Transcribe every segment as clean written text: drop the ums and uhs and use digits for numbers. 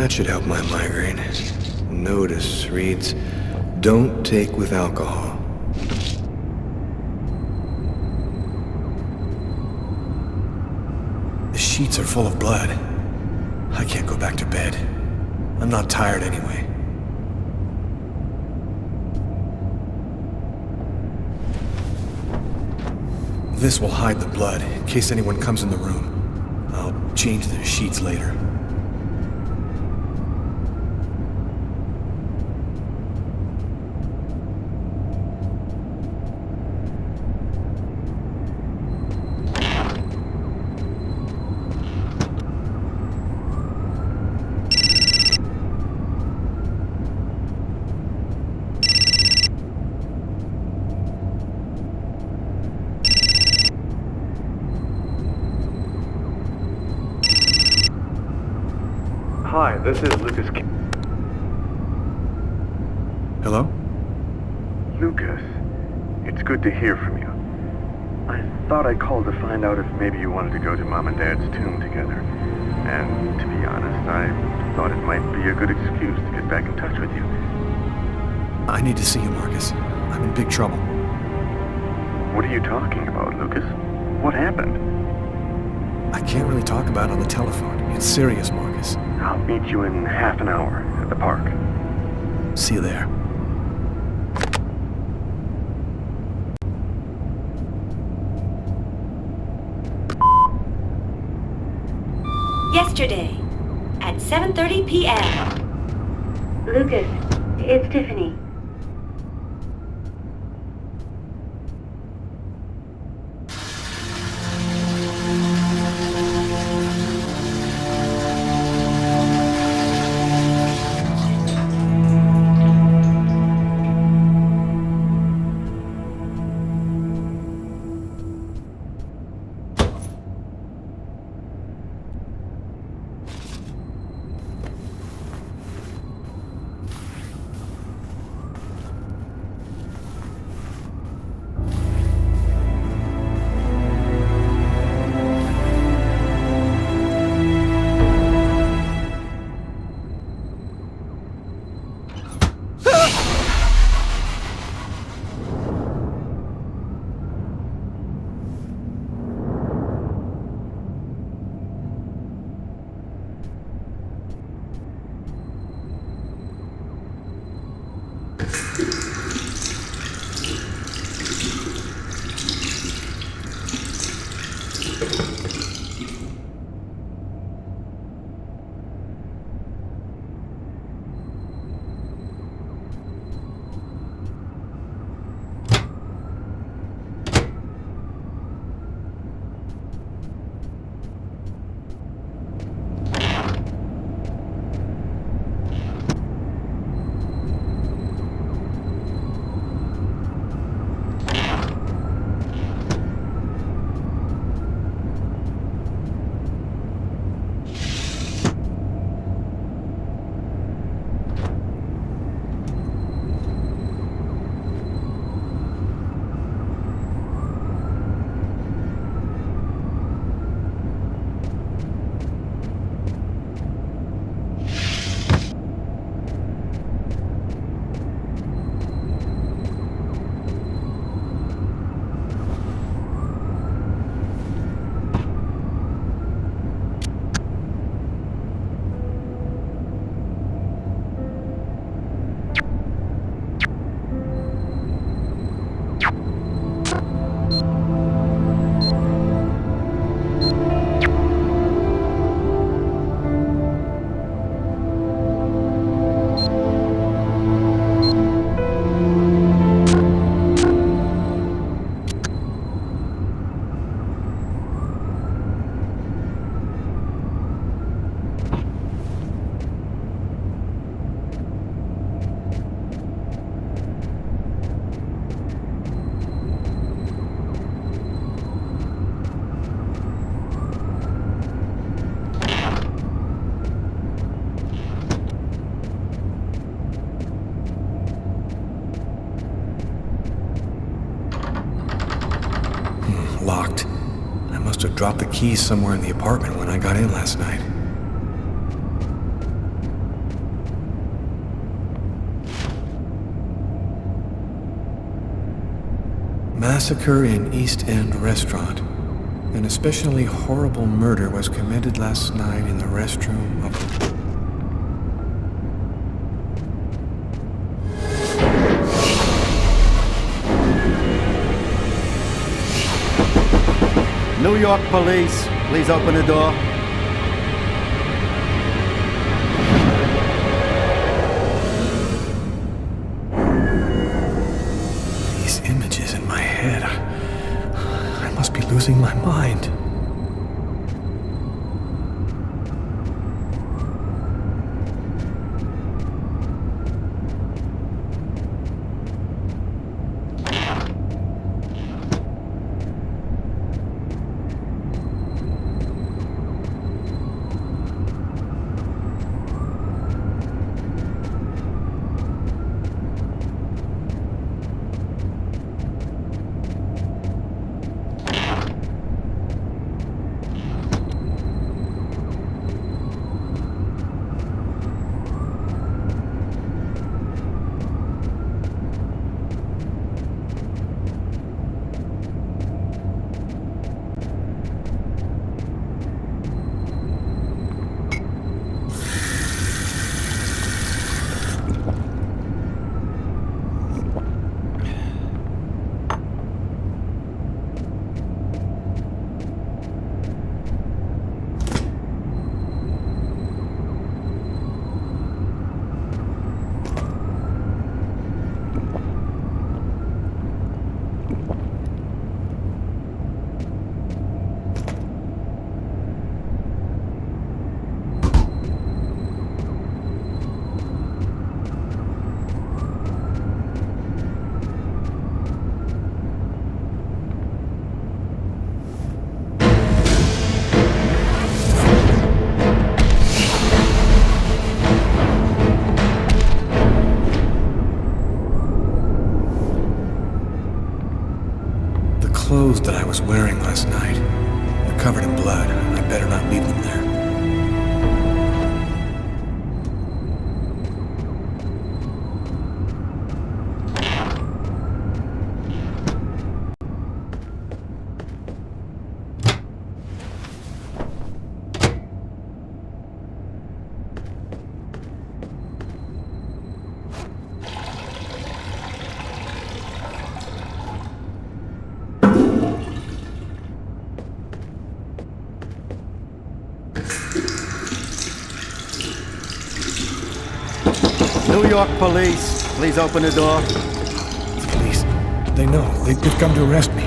That should help my migraine. Notice reads, don't take with alcohol. The sheets are full of blood. I can't go back to bed. I'm not tired anyway. This will hide the blood, in case anyone comes in the room. I'll change the sheets later. Hi, this is Lucas. Hello? Lucas, it's good to hear from you. I thought I called to find out if maybe you wanted to go to Mom and Dad's tomb together. And to be honest, I thought it might be a good excuse to get back in touch with you. I need to see you, Marcus. I'm in big trouble. What are you talking about, Lucas? What happened? I can't really talk about it on the telephone. It's serious, Marcus. I'll meet you in half an hour at the park. See you there. Yesterday, at 7:30 p.m. Lucas, it's Tiffany. Locked. I must have dropped the keys somewhere in the apartment when I got in last night. Massacre in East End restaurant. An especially horrible murder was committed last night in the restroom of... New York police, please open the door. These images in my head. I must be losing my mind. Clothes that I was wearing last night. They're covered in blood. I better not leave them there. New York police, please open the door. Police. They know. They've come to arrest me.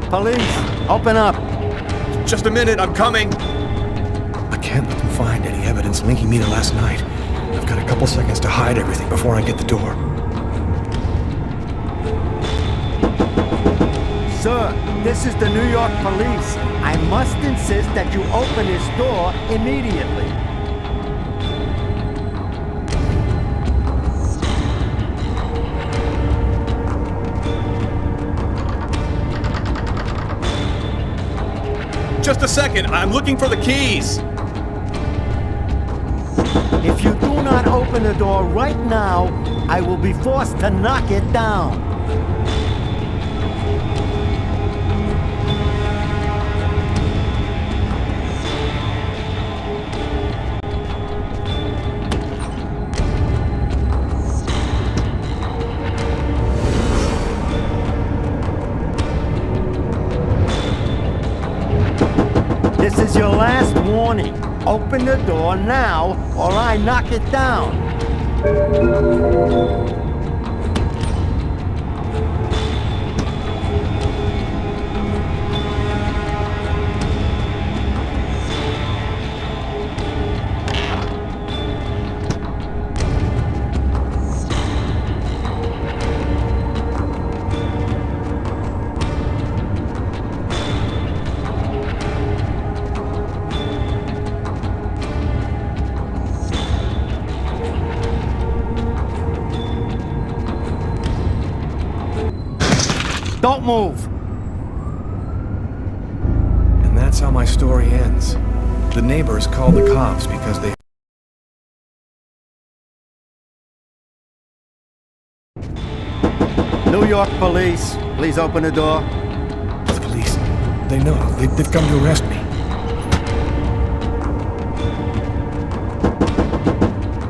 Police, open up. Just a minute, I'm coming. I can't let them find any evidence linking me to last night. I've got a couple seconds to hide everything before I get the door. Sir, this is the New York police. I must insist that you open this door immediately. Just a second, I'm looking for the keys. If you do not open the door right now, I will be forced to knock it down. This is your last warning. Open the door now, or I knock it down. Don't move! And that's how my story ends. The neighbors called the cops because they New York police, please open the door. The police. They know. They've come to arrest me.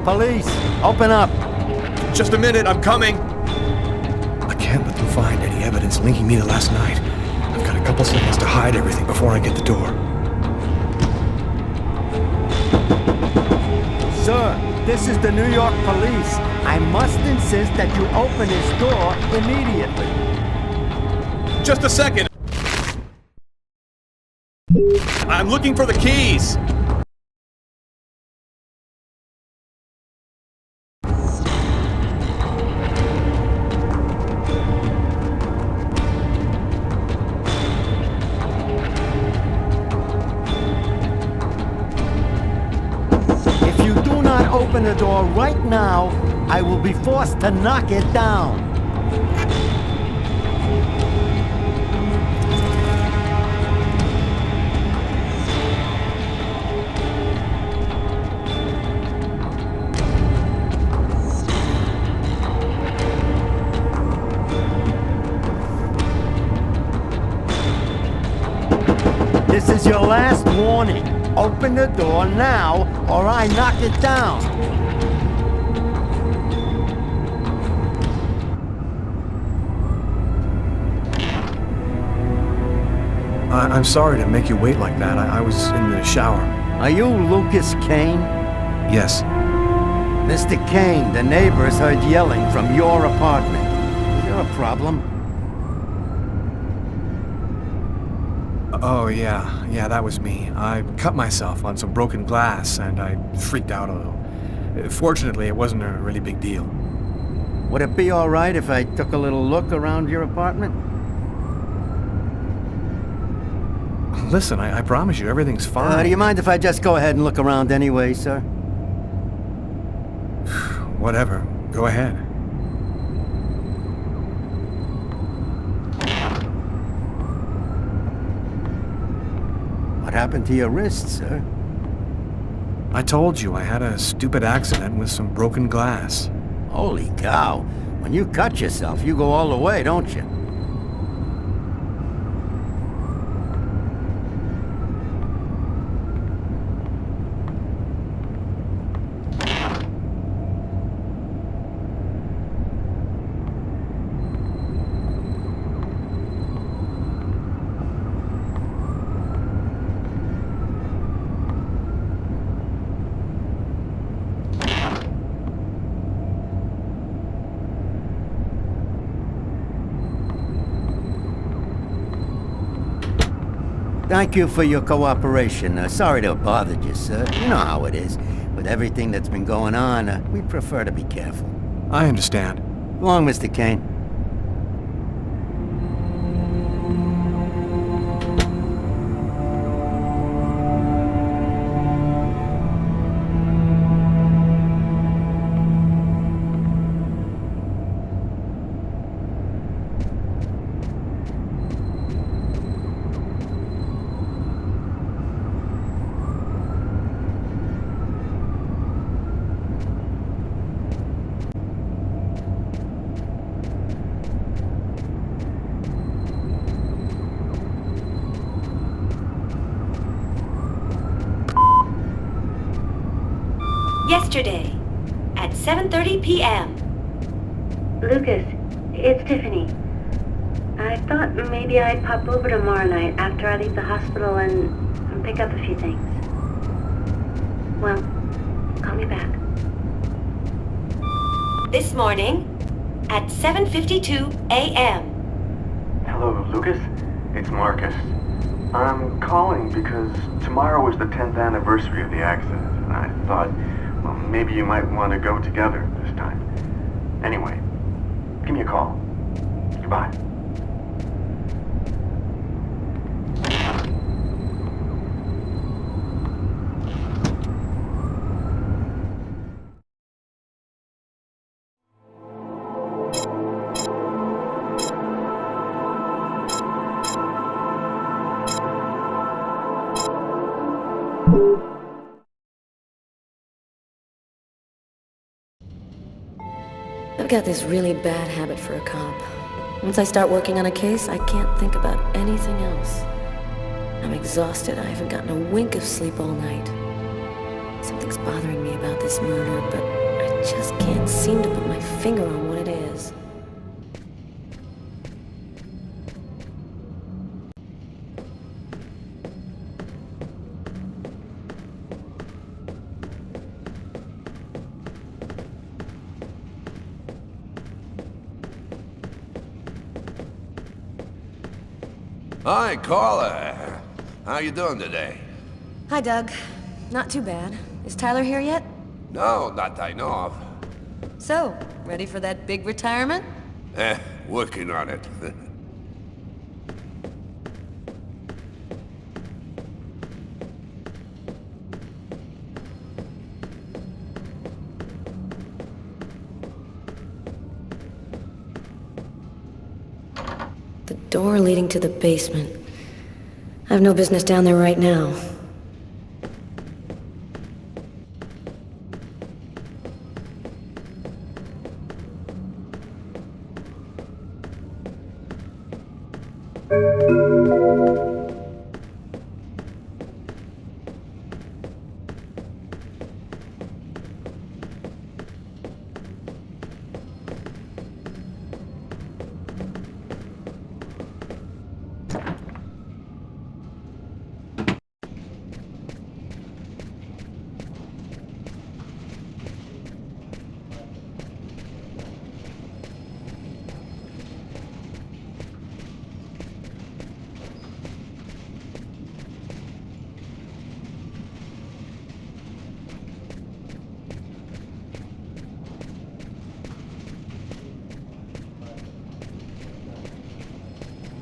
Police, open up. Just a minute, I'm coming! I can't let them find any evidence linking me to last night. I've got a couple seconds to hide everything before I get the door. Sir, this is the New York police. I must insist that you open this door immediately. Just a second! I'm looking for the keys! If you do not open the door right now, I will be forced to knock it down. This is your last warning. Open the door now, or I knock it down. I'm sorry to make you wait like that. I was in the shower. Are you Lucas Kane? Yes. Mr. Kane, the neighbors heard yelling from your apartment. Is there a problem? Oh, yeah. Yeah, that was me. I cut myself on some broken glass, and I freaked out a little. Fortunately, it wasn't a really big deal. Would it be all right if I took a little look around your apartment? Listen, I promise you, everything's fine. Do you mind if I just go ahead and look around anyway, sir? Whatever. Go ahead. What happened to your wrist, sir? I told you I had a stupid accident with some broken glass. Holy cow. When you cut yourself, you go all the way, don't you? Thank you for your cooperation. Sorry to have bothered you, sir. You know how it is. With everything that's been going on, we prefer to be careful. I understand. Go on, Mr. Kane. Yesterday, at 7:30 p.m. Lucas, it's Tiffany. I thought maybe I'd pop over tomorrow night after I leave the hospital and pick up a few things. Well, call me back. This morning, at 7:52 a.m. Hello, Lucas. It's Marcus. I'm calling because tomorrow was the 10th anniversary of the accident, and I thought, well, maybe you might want to go together this time. Anyway, give me a call. Goodbye. I've got this really bad habit for a cop. Once I start working on a case, I can't think about anything else. I'm exhausted. I haven't gotten a wink of sleep all night. Something's bothering me about this murder, but I just can't seem to put my finger on what it is. Hi, Carla. How you doing today? Hi, Doug. Not too bad. Is Tyler here yet? No, not that I know of. So, ready for that big retirement? Working on it. The door leading to the basement. I have no business down there right now.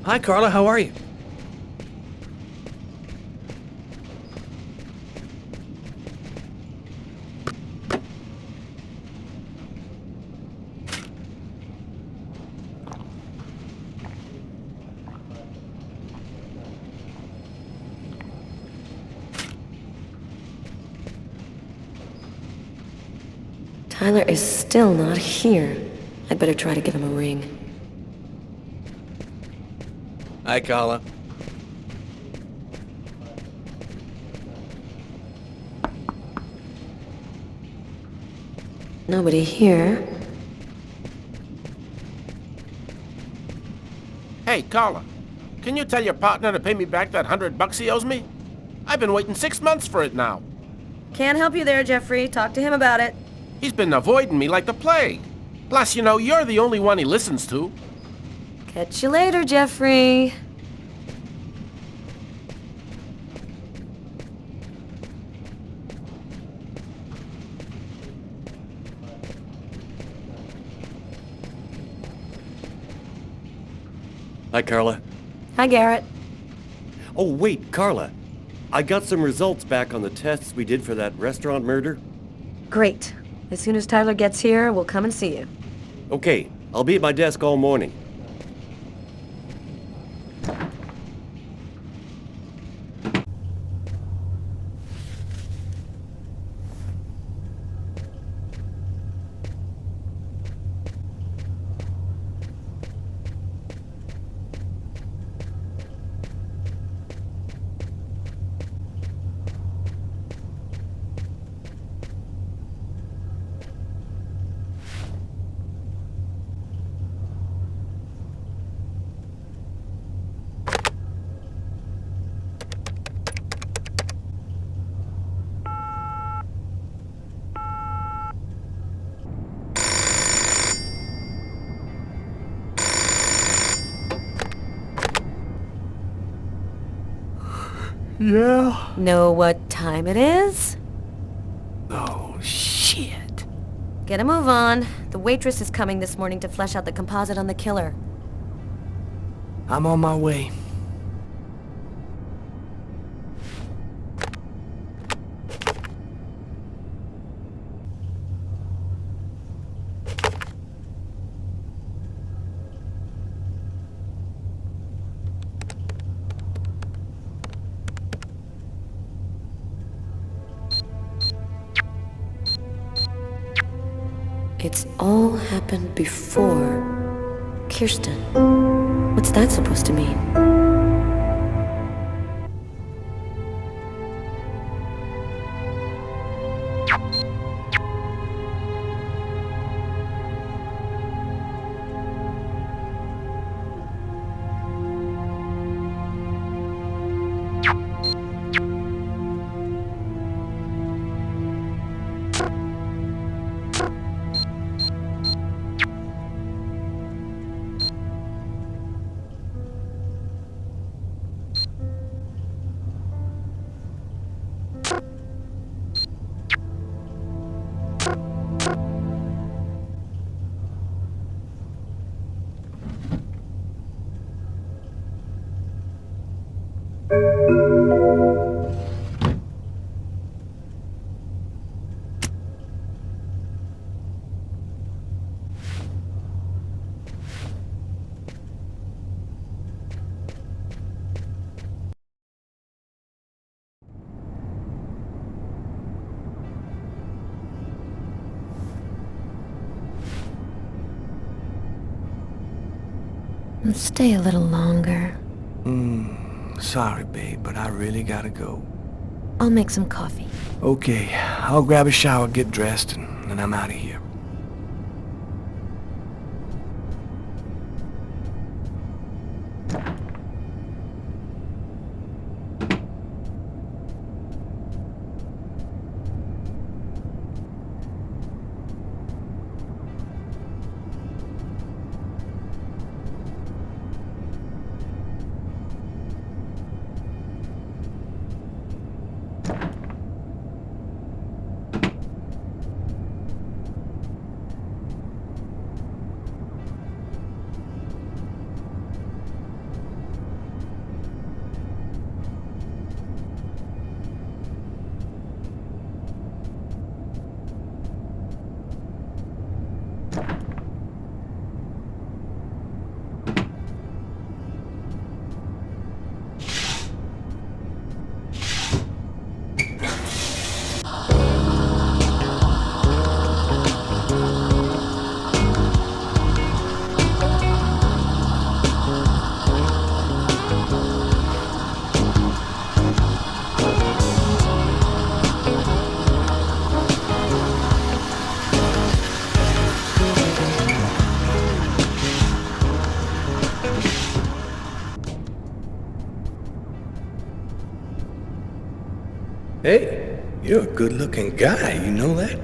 Hi, Carla. How are you? Tyler is still not here. I'd better try to give him a ring. Hi, Carla. Nobody here. Hey, Carla, can you tell your partner to pay me back that $100 he owes me? I've been waiting 6 months for it now. Can't help you there, Jeffrey. Talk to him about it. He's been avoiding me like the plague. Plus, you know, you're the only one he listens to. Catch you later, Jeffrey. Hi, Carla. Hi, Garrett. Oh, wait, Carla. I got some results back on the tests we did for that restaurant murder. Great. As soon as Tyler gets here, we'll come and see you. Okay, I'll be at my desk all morning. Yeah? Know what time it is? Oh, shit. Get a move on. The waitress is coming this morning to flesh out the composite on the killer. I'm on my way. It's all happened before Kirsten. What's that supposed to mean? Stay a little longer. Sorry, babe, but I really gotta go. I'll make some coffee. Okay, I'll grab a shower, get dressed, and then I'm out of here. Hey, you're a good-looking guy, you know that?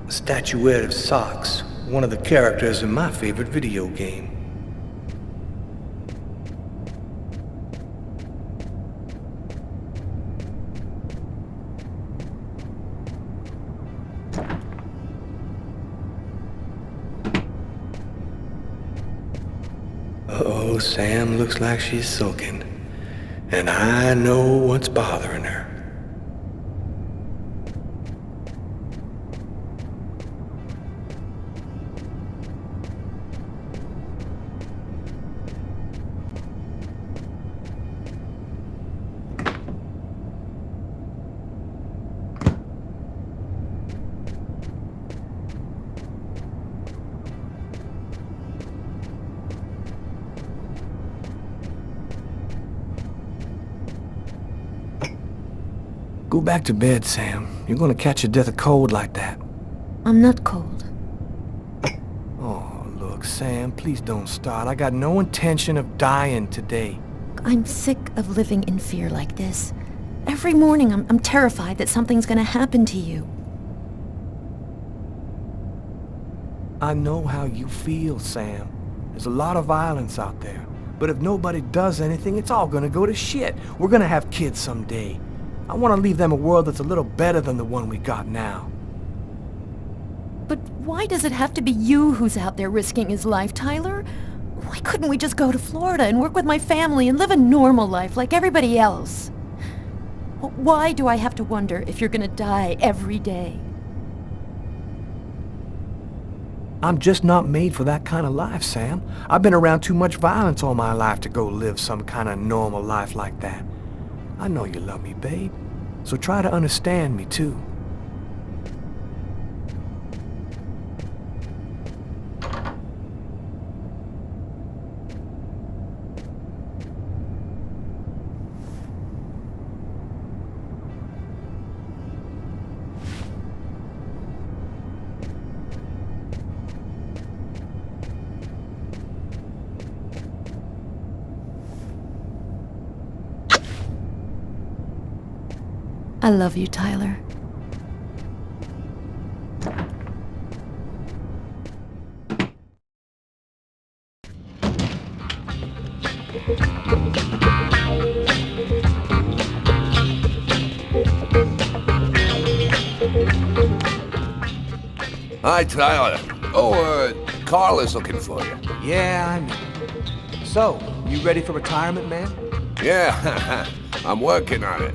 Statuette of Socks, one of the characters in my favorite video game. Uh-oh, Sam looks like she's sulking. And I know what's bothering her. Go back to bed, Sam. You're gonna catch your death of cold like that. I'm not cold. Oh, look, Sam, please don't start. I got no intention of dying today. I'm sick of living in fear like this. Every morning I'm terrified that something's gonna happen to you. I know how you feel, Sam. There's a lot of violence out there. But if nobody does anything, it's all gonna go to shit. We're gonna have kids someday. I want to leave them a world that's a little better than the one we got now. But why does it have to be you who's out there risking his life, Tyler? Why couldn't we just go to Florida and work with my family and live a normal life like everybody else? Why do I have to wonder if you're gonna die every day? I'm just not made for that kind of life, Sam. I've been around too much violence all my life to go live some kind of normal life like that. I know you love me, babe. So try to understand me, too. I love you, Tyler. Hi, Tyler. Oh, Carla's looking for you. Yeah, I know. So, you ready for retirement, man? Yeah, I'm working on it.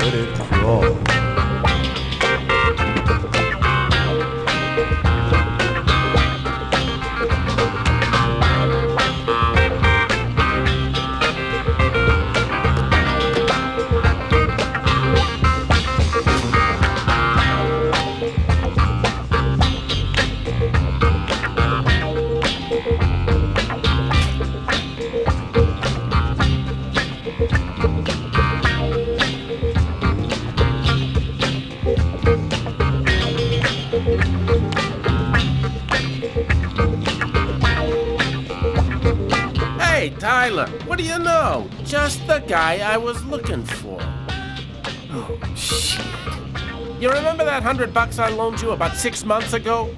Let it crawl. Hey, Tyler, what do you know? Just the guy I was looking for. Oh, shit. You remember that $100 I loaned you about 6 months ago?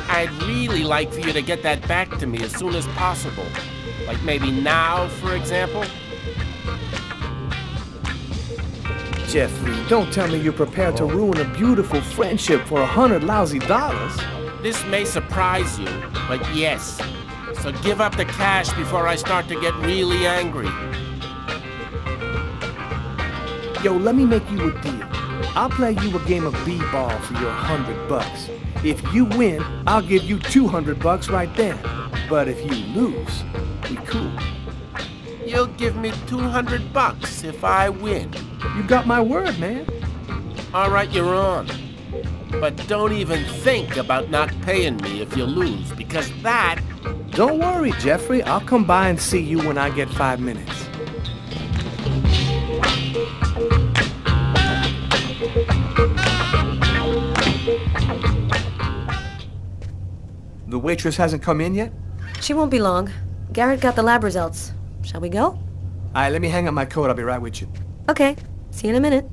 I'd really like for you to get that back to me as soon as possible. Like maybe now, for example? Jeffrey, don't tell me you're prepared to ruin a beautiful friendship for $100 lousy. This may surprise you, but yes. So give up the cash before I start to get really angry. Yo, let me make you a deal. I'll play you a game of b-ball for your $100. If you win, I'll give you $200 right then. But if you lose, we cool. You'll give me $200 if I win. You got my word, man. All right, you're on. But don't even think about not paying me if you lose, because that... Don't worry, Jeffrey. I'll come by and see you when I get 5 minutes. The waitress hasn't come in yet? She won't be long. Garrett got the lab results. Shall we go? All right, let me hang up my coat. I'll be right with you. Okay. See you in a minute.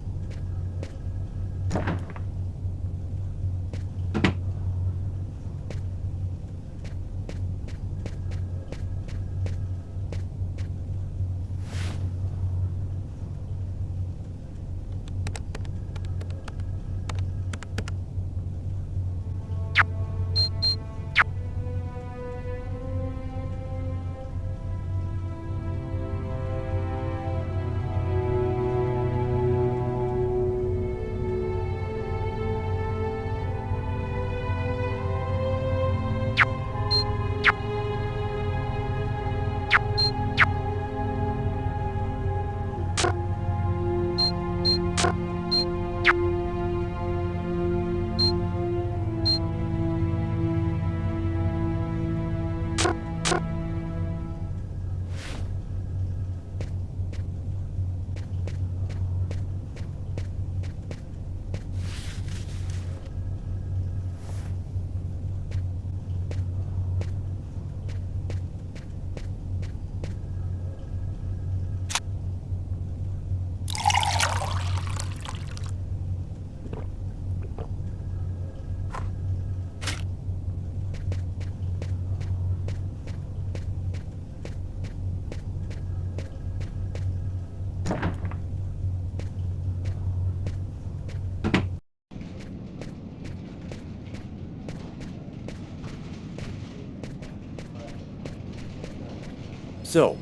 So,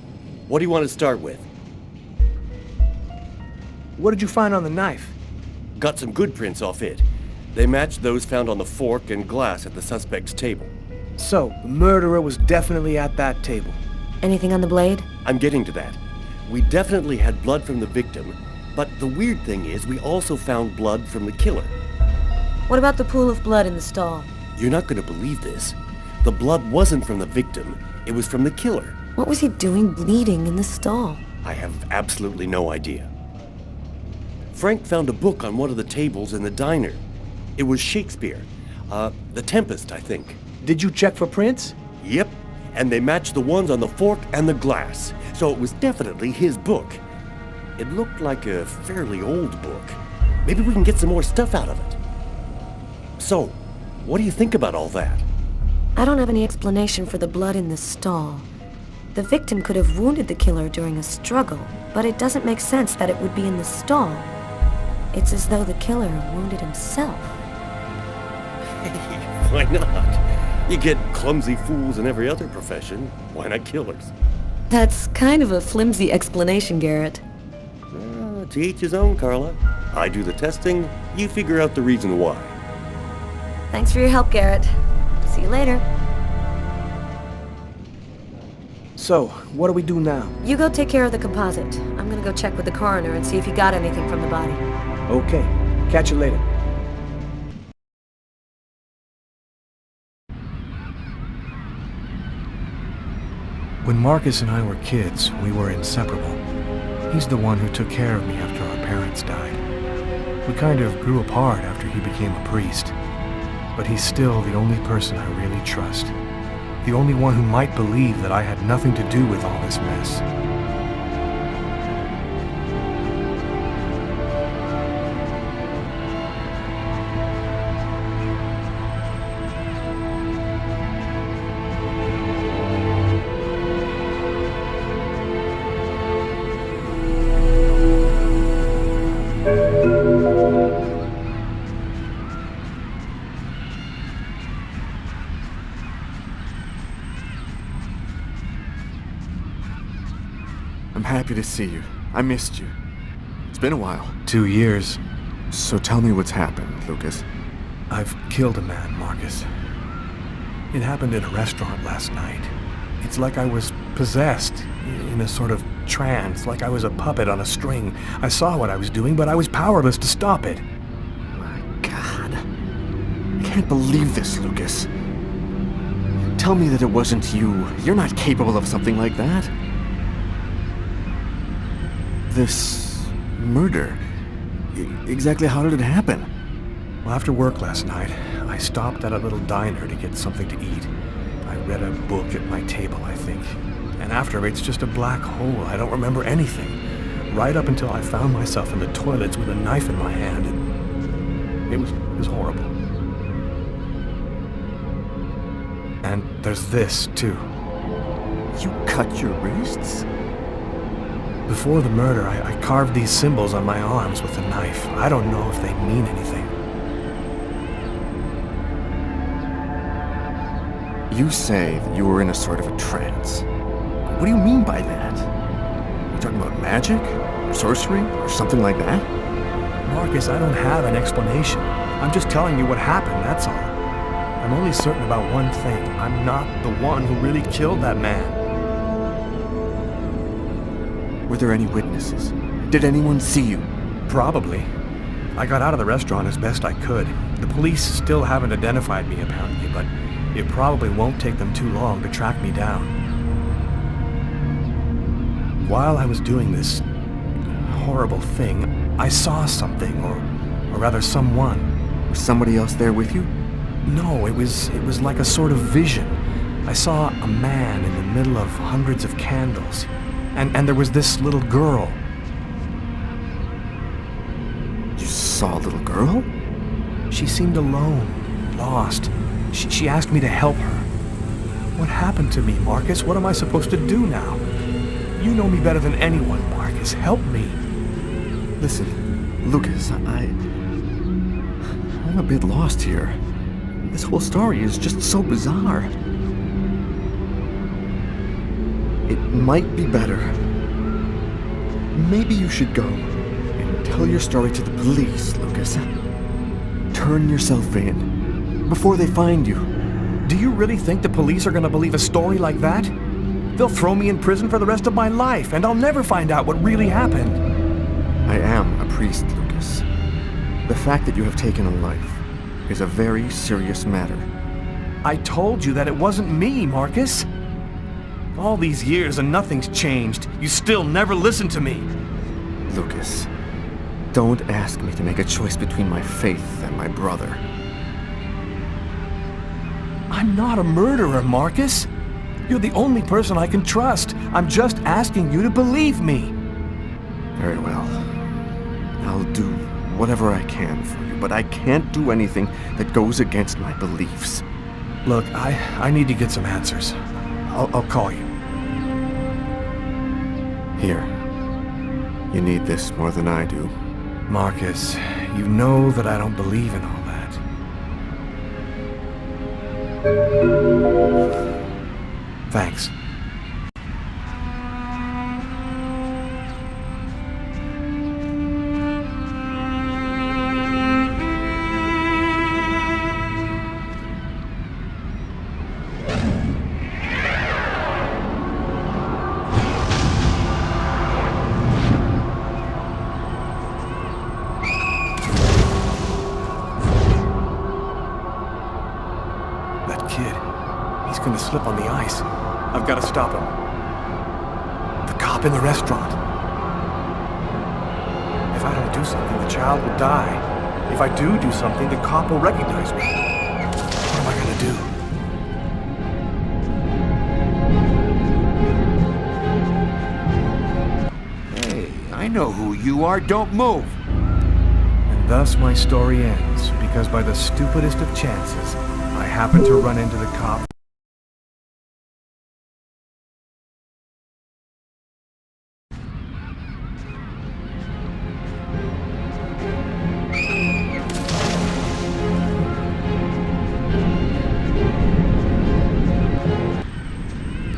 what do you want to start with? What did you find on the knife? Got some good prints off it. They matched those found on the fork and glass at the suspect's table. So, the murderer was definitely at that table. Anything on the blade? I'm getting to that. We definitely had blood from the victim, but the weird thing is we also found blood from the killer. What about the pool of blood in the stall? You're not going to believe this. The blood wasn't from the victim, it was from the killer. What was he doing bleeding in the stall? I have absolutely no idea. Frank found a book on one of the tables in the diner. It was Shakespeare. The Tempest, I think. Did you check for prints? Yep, and they matched the ones on the fork and the glass, so it was definitely his book. It looked like a fairly old book. Maybe we can get some more stuff out of it. So, what do you think about all that? I don't have any explanation for the blood in the stall. The victim could have wounded the killer during a struggle, but it doesn't make sense that it would be in the stall. It's as though the killer wounded himself. Why not? You get clumsy fools in every other profession. Why not killers? That's kind of a flimsy explanation, Garrett. To each his own, Carla. I do the testing, you figure out the reason why. Thanks for your help, Garrett. See you later. So, what do we do now? You go take care of the composite. I'm gonna go check with the coroner and see if he got anything from the body. Okay. Catch you later. When Marcus and I were kids, we were inseparable. He's the one who took care of me after our parents died. We kind of grew apart after he became a priest. But he's still the only person I really trust. The only one who might believe that I had nothing to do with all this mess. I'm happy to see you. I missed you. It's been a while. 2 years. So tell me what's happened, Lucas. I've killed a man, Marcus. It happened in a restaurant last night. It's like I was possessed, in a sort of trance, like I was a puppet on a string. I saw what I was doing, but I was powerless to stop it. My God. I can't believe this, Lucas. Tell me that it wasn't you. You're not capable of something like that. This murder, exactly how did it happen? Well, after work last night, I stopped at a little diner to get something to eat. I read a book at my table, I think. And after, it's just a black hole. I don't remember anything. Right up until I found myself in the toilets with a knife in my hand. And it was horrible. And there's this, too. You cut your wrists? Before the murder, I carved these symbols on my arms with a knife. I don't know if they mean anything. You say that you were in a sort of a trance. What do you mean by that? Are you talking about magic? Or sorcery? Or something like that? Marcus, I don't have an explanation. I'm just telling you what happened, that's all. I'm only certain about one thing. I'm not the one who really killed that man. Were there any witnesses? Did anyone see you? Probably. I got out of the restaurant as best I could. The police still haven't identified me, apparently, but it probably won't take them too long to track me down. While I was doing this horrible thing, I saw something, or rather someone. Was somebody else there with you? No, it was like a sort of vision. I saw a man in the middle of hundreds of candles. And there was this little girl. You saw a little girl? She seemed alone, lost. She asked me to help her. What happened to me, Marcus? What am I supposed to do now? You know me better than anyone, Marcus. Help me. Listen, Lucas, I'm a bit lost here. This whole story is just so bizarre. It might be better. Maybe you should go and tell your story to the police, Lucas. Turn yourself in before they find you. Do you really think the police are gonna believe a story like that? They'll throw me in prison for the rest of my life, and I'll never find out what really happened. I am a priest, Lucas. The fact that you have taken a life is a very serious matter. I told you that it wasn't me, Marcus. All these years and nothing's changed. You still never listen to me. Lucas, don't ask me to make a choice between my faith and my brother. I'm not a murderer, Marcus. You're the only person I can trust. I'm just asking you to believe me. Very well. I'll do whatever I can for you, but I can't do anything that goes against my beliefs. Look, I need to get some answers. I'll call you. Here. You need this more than I do. Marcus, you know that I don't believe in all that. Thanks. That kid, he's gonna slip on the ice. I've got to stop him. The cop in the restaurant. If I don't do something, the child will die. If I do something, the cop will recognize me. What am I gonna do? Hey, I know who you are. Don't move. And thus my story ends, because by the stupidest of chances, I happened to run into the cop.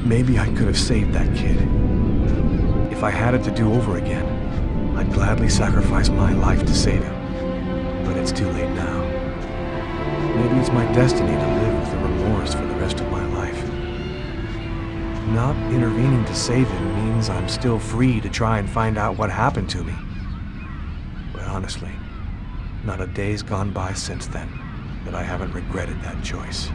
Maybe I could have saved that kid. If I had it to do over again, I'd gladly sacrifice my life to save him. But it's too late now. Maybe it's my destiny to live with the remorse for the rest of my life. Not intervening to save him means I'm still free to try and find out what happened to me. But honestly, not a day's gone by since then that I haven't regretted that choice.